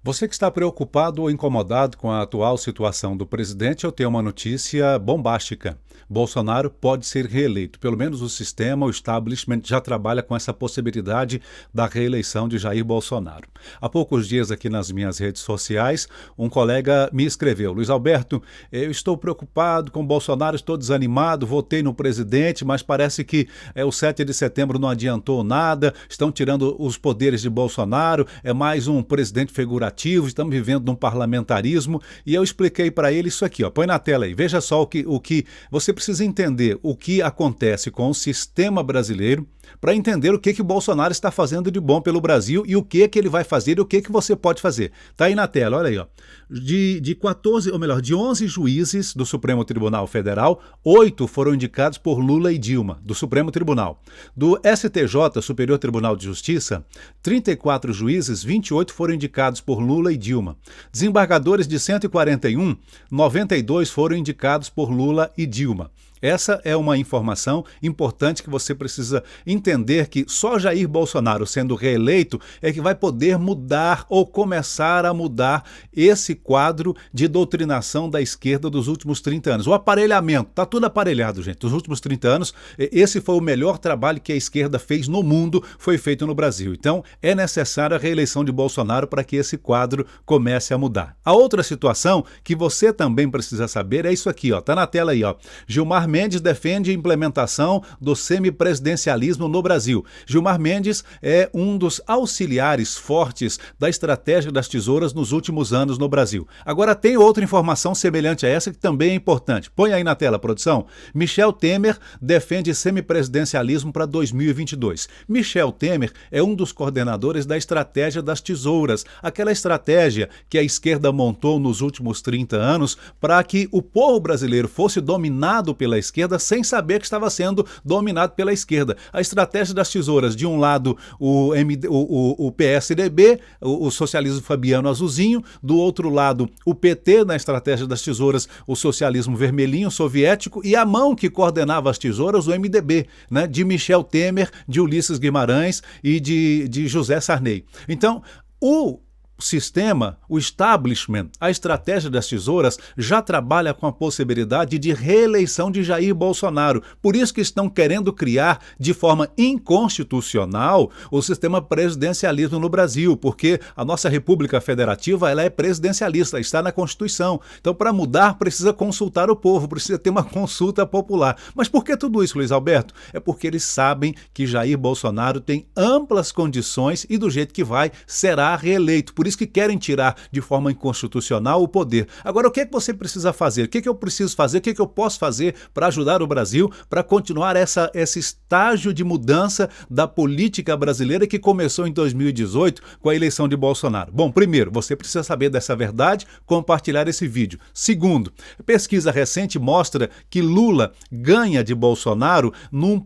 Você que está preocupado ou incomodado com a atual situação do presidente, eu tenho uma notícia bombástica. Bolsonaro pode ser reeleito. Pelo menos o sistema, o establishment, já trabalha com essa possibilidade da reeleição de Jair Bolsonaro. Há poucos dias aqui nas minhas redes sociais, um colega me escreveu: Luiz Alberto, eu estou preocupado com Bolsonaro, estou desanimado, votei no presidente, mas parece que o 7 de setembro não adiantou nada, estão tirando os poderes de Bolsonaro, é mais um presidente figurativo, estamos vivendo num parlamentarismo. E eu expliquei para ele isso aqui, ó, põe na tela aí, veja só o que você precisa entender, o que acontece com o sistema brasileiro, para entender o que o Bolsonaro está fazendo de bom pelo Brasil e o que ele vai fazer e o que você pode fazer. Tá aí na tela, olha aí, ó. De 11 juízes do Supremo Tribunal Federal, 8 foram indicados por Lula e Dilma, do Supremo Tribunal. Do STJ, Superior Tribunal de Justiça, 34 juízes, 28 foram indicados por Lula e Dilma. Desembargadores de 141, 92 foram indicados por Lula e Dilma. Essa é uma informação importante que você precisa entender, que só Jair Bolsonaro sendo reeleito é que vai poder mudar ou começar a mudar esse quadro de doutrinação da esquerda dos últimos 30 anos. O aparelhamento, está tudo aparelhado, gente. Dos últimos 30 anos, esse foi o melhor trabalho que a esquerda fez no mundo, foi feito no Brasil. Então, é necessária a reeleição de Bolsonaro para que esse quadro comece a mudar. A outra situação que você também precisa saber é isso aqui, ó. Tá na tela aí, ó. Gilmar Mendes defende a implementação do semipresidencialismo no Brasil. Gilmar Mendes é um dos auxiliares fortes da estratégia das tesouras nos últimos anos no Brasil. Agora tem outra informação semelhante a essa que também é importante. Põe aí na tela, produção. Michel Temer defende semipresidencialismo para 2022. Michel Temer é um dos coordenadores da estratégia das tesouras, aquela estratégia que a esquerda montou nos últimos 30 anos para que o povo brasileiro fosse dominado pela esquerda sem saber que estava sendo dominado pela esquerda. A estratégia das tesouras, de um lado o PSDB, o socialismo fabiano azulzinho, do outro lado o PT, na estratégia das tesouras, o socialismo vermelhinho soviético, e a mão que coordenava as tesouras, o MDB, né, de Michel Temer, de Ulisses Guimarães e de José Sarney. Então, o sistema, o establishment, a estratégia das tesouras já trabalha com a possibilidade de reeleição de Jair Bolsonaro. Por isso que estão querendo criar de forma inconstitucional o sistema presidencialismo no Brasil, porque a nossa República Federativa, ela é presidencialista, está na Constituição. Então, para mudar, precisa consultar o povo, precisa ter uma consulta popular. Mas por que tudo isso, Luiz Alberto? É porque eles sabem que Jair Bolsonaro tem amplas condições e do jeito que vai, será reeleito. Por isso que querem tirar de forma inconstitucional o poder. Agora, o que é que você precisa fazer? O que é que eu preciso fazer? O que é que eu posso fazer para ajudar o Brasil, para continuar esse estágio de mudança da política brasileira que começou em 2018 com a eleição de Bolsonaro? Bom, primeiro, você precisa saber dessa verdade, compartilhar esse vídeo. Segundo, pesquisa recente mostra que Lula ganha de Bolsonaro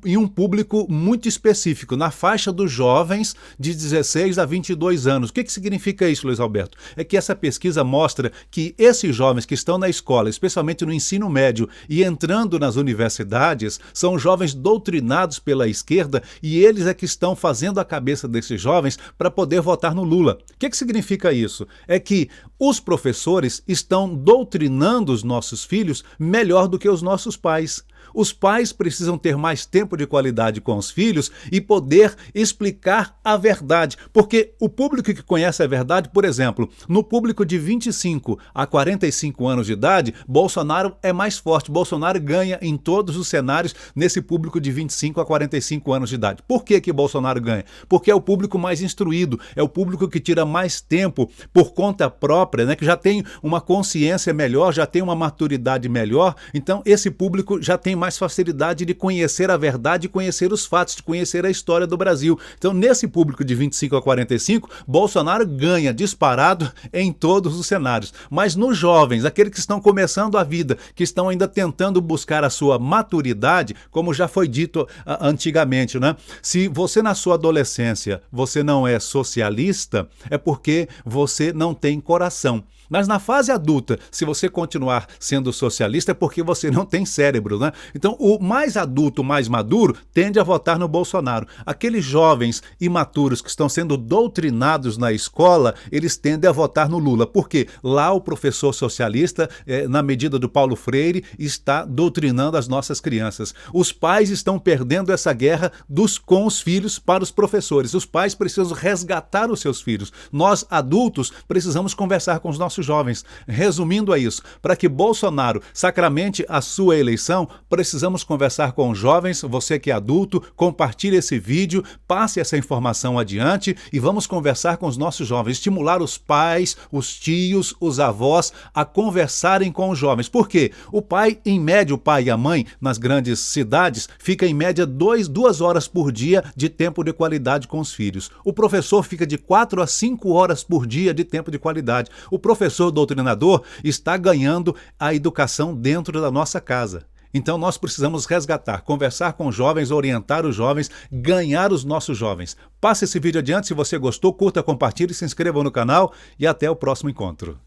em um público muito específico, na faixa dos jovens de 16 a 22 anos. O que significa isso, Luiz Alberto? É que essa pesquisa mostra que esses jovens que estão na escola, especialmente no ensino médio e entrando nas universidades, são jovens doutrinados pela esquerda, e eles é que estão fazendo a cabeça desses jovens para poder votar no Lula. O que significa isso? É que os professores estão doutrinando os nossos filhos melhor do que os nossos pais. Os pais precisam ter mais tempo de qualidade com os filhos e poder explicar a verdade, porque o público que conhece a verdade, por exemplo, no público de 25 a 45 anos de idade, Bolsonaro é mais forte, Bolsonaro ganha em todos os cenários nesse público de 25 a 45 anos de idade. Por que Bolsonaro ganha? Porque é o público mais instruído, é o público que tira mais tempo por conta própria, né, que já tem uma consciência melhor, já tem uma maturidade melhor, então esse público já tem mais facilidade de conhecer a verdade, de conhecer os fatos, de conhecer a história do Brasil. Então, nesse público de 25 a 45, Bolsonaro ganha disparado em todos os cenários. Mas nos jovens, aqueles que estão começando a vida, que estão ainda tentando buscar a sua maturidade, como já foi dito antigamente, né? Se você na sua adolescência, você não é socialista, é porque você não tem coração. Mas na fase adulta, se você continuar sendo socialista, é porque você não tem cérebro, né? Então, o mais adulto, mais maduro, tende a votar no Bolsonaro. Aqueles jovens imaturos que estão sendo doutrinados na escola, eles tendem a votar no Lula. Por quê? Lá o professor socialista, na medida do Paulo Freire, está doutrinando as nossas crianças. Os pais estão perdendo essa guerra com os filhos para os professores. Os pais precisam resgatar os seus filhos. Nós, adultos, precisamos conversar com os nossos jovens. Resumindo a isso, para que Bolsonaro sacramente a sua eleição, precisamos conversar com os jovens. Você que é adulto, compartilhe esse vídeo, passe essa informação adiante e vamos conversar com os nossos jovens, estimular os pais, os tios, os avós a conversarem com os jovens. Por quê? O pai, em média, o pai e a mãe, nas grandes cidades, fica em média 2 horas por dia de tempo de qualidade com os filhos. O professor fica de 4 a 5 horas por dia de tempo de qualidade. O professor doutrinador está ganhando a educação dentro da nossa casa. Então nós precisamos resgatar, conversar com os jovens, orientar os jovens, ganhar os nossos jovens. Passe esse vídeo adiante, se você gostou, curta, compartilhe, se inscreva no canal e até o próximo encontro.